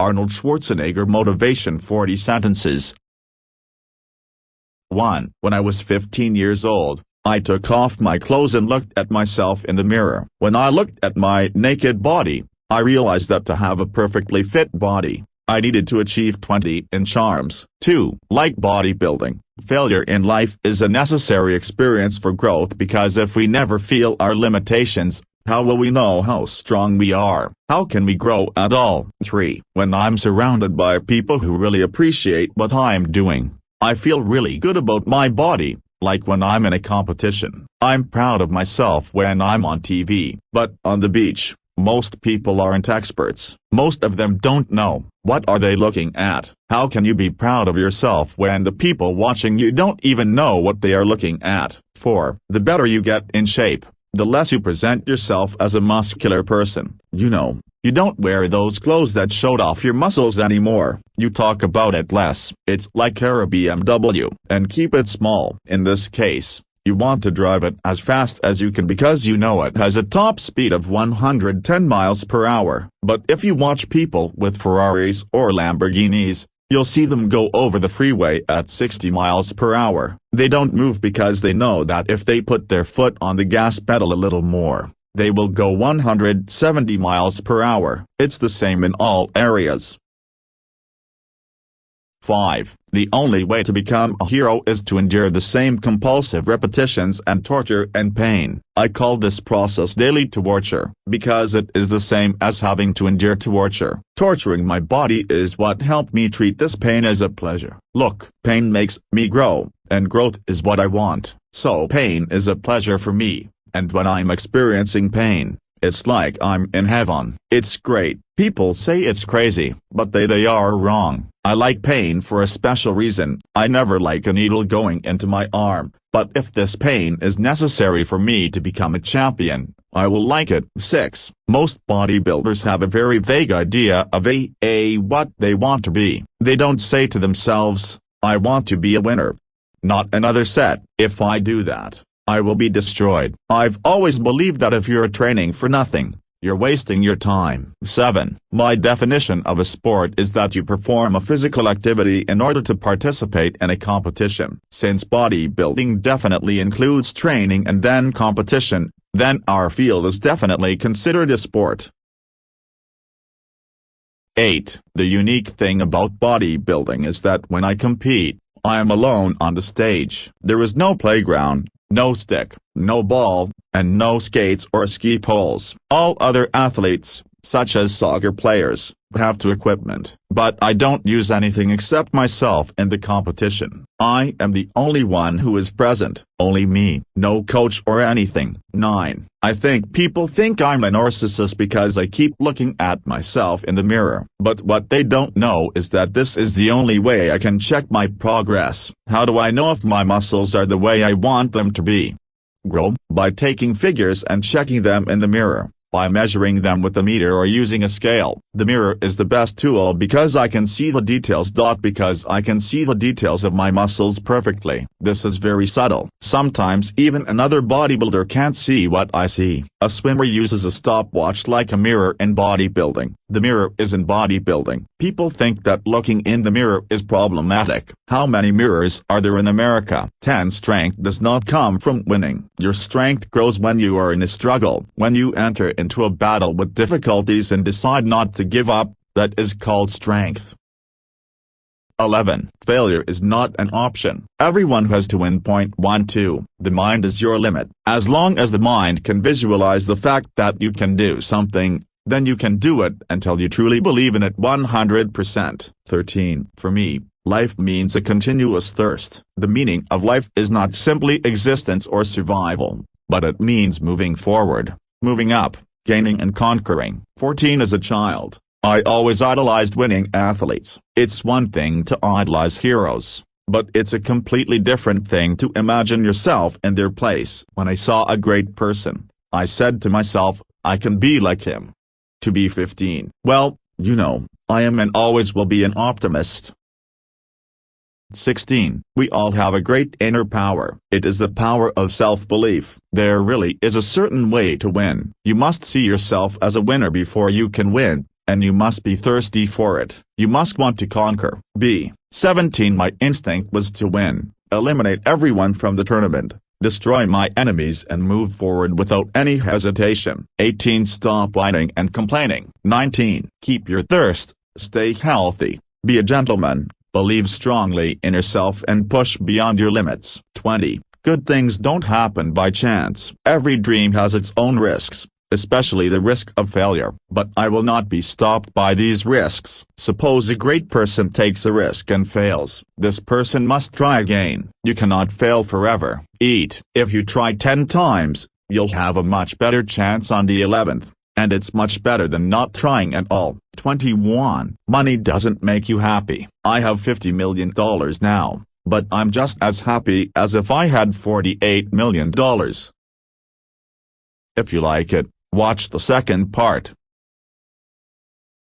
Arnold Schwarzenegger Motivation 40 Sentences. 1. When I was 15 years old, I took off my clothes and looked at myself in the mirror. When I looked at my naked body, I realized that to have a perfectly fit body, I needed to achieve 20-inch arms. 2. Like bodybuilding, failure in life is a necessary experience for growth, because if we never feel our limitations, how will we know how strong we are? How can we grow at all? 3. When I'm surrounded by people who really appreciate what I'm doing, I feel really good about my body, like when I'm in a competition. I'm proud of myself when I'm on TV. But on the beach, most people aren't experts. Most of them don't know. What are they looking at? How can you be proud of yourself when the people watching you don't even know what they are looking at? 4. The better you get in shape, the less you present yourself as a muscular person. You don't wear those clothes that showed off your muscles anymore. You talk about it less. It's like a BMW, and keep it small. In this case, you want to drive it as fast as you can because you know it has a top speed of 110 miles per hour. But if you watch people with Ferraris or Lamborghinis, you'll see them go over the freeway at 60 miles per hour. They don't move because they know that if they put their foot on the gas pedal a little more, they will go 170 miles per hour. It's the same in all areas. 5. The only way to become a hero is to endure the same compulsive repetitions and torture and pain. I call this process daily torture, because it is the same as having to endure torture. Torturing my body is what helped me treat this pain as a pleasure. Look, pain makes me grow, and growth is what I want. So pain is a pleasure for me, and when I'm experiencing pain, it's like I'm in heaven. It's great. People say it's crazy, but they are wrong. I like pain for a special reason. I never like a needle going into my arm, but if this pain is necessary for me to become a champion, I will like it. 6. Most bodybuilders have a very vague idea of what they want to be. They don't say to themselves, I want to be a winner. Not another set. If I do that, I will be destroyed. I've always believed that if you're training for nothing, you're wasting your time. 7. My definition of a sport is that you perform a physical activity in order to participate in a competition. Since bodybuilding definitely includes training and then competition, then our field is definitely considered a sport. 8. The unique thing about bodybuilding is that when I compete, I am alone on the stage. There is no playground, no stick, no ball, and no skates or ski poles. All other athletes, such as soccer players, have to equipment. But I don't use anything except myself in the competition. I am the only one who is present, only me, no coach or anything. 9. I think people think I'm a narcissist because I keep looking at myself in the mirror. But what they don't know is that this is the only way I can check my progress. How do I know if my muscles are the way I want them to be? Grow, by taking figures and checking them in the mirror, by measuring them with a meter or using a scale. The mirror is the best tool because I can see the details. Because I can see the details of my muscles perfectly. This is very subtle. Sometimes even another bodybuilder can't see what I see. A swimmer uses a stopwatch like a mirror in bodybuilding. The mirror is in bodybuilding. People think that looking in the mirror is problematic. How many mirrors are there in America? 10. Strength does not come from winning. Your strength grows when you are in a struggle. When you enter into a battle with difficulties and decide not to give up, that is called strength. 11. Failure is not an option. Everyone has to win. 12. The mind is your limit. As long as the mind can visualize the fact that you can do something, then you can do it until you truly believe in it 100%. 13. For me, life means a continuous thirst. The meaning of life is not simply existence or survival, but it means moving forward, moving up, gaining and conquering. 14. As a child, I always idolized winning athletes. It's one thing to idolize heroes, but it's a completely different thing to imagine yourself in their place. When I saw a great person, I said to myself, I can be like him. To be 15. Well, I am and always will be an optimist. 16. We all have a great inner power. It is the power of self-belief. There really is a certain way to win. You must see yourself as a winner before you can win. and you must be thirsty for it. You must want to conquer. B. 17 My instinct was to win, eliminate everyone from the tournament, destroy my enemies and move forward without any hesitation. 18 Stop whining and complaining. 19 Keep your thirst, stay healthy, be a gentleman, believe strongly in yourself and push beyond your limits. 20 Good things don't happen by chance. Every dream has its own risks, especially the risk of failure. But I will not be stopped by these risks. Suppose a great person takes a risk and fails. This person must try again. You cannot fail forever. Eat. If you try 10 times, you'll have a much better chance on the 11th, and it's much better than not trying at all. 21 Money doesn't make you happy. I have $50 million now, but I'm just as happy as if I had $48 million. If you like it, watch the second part.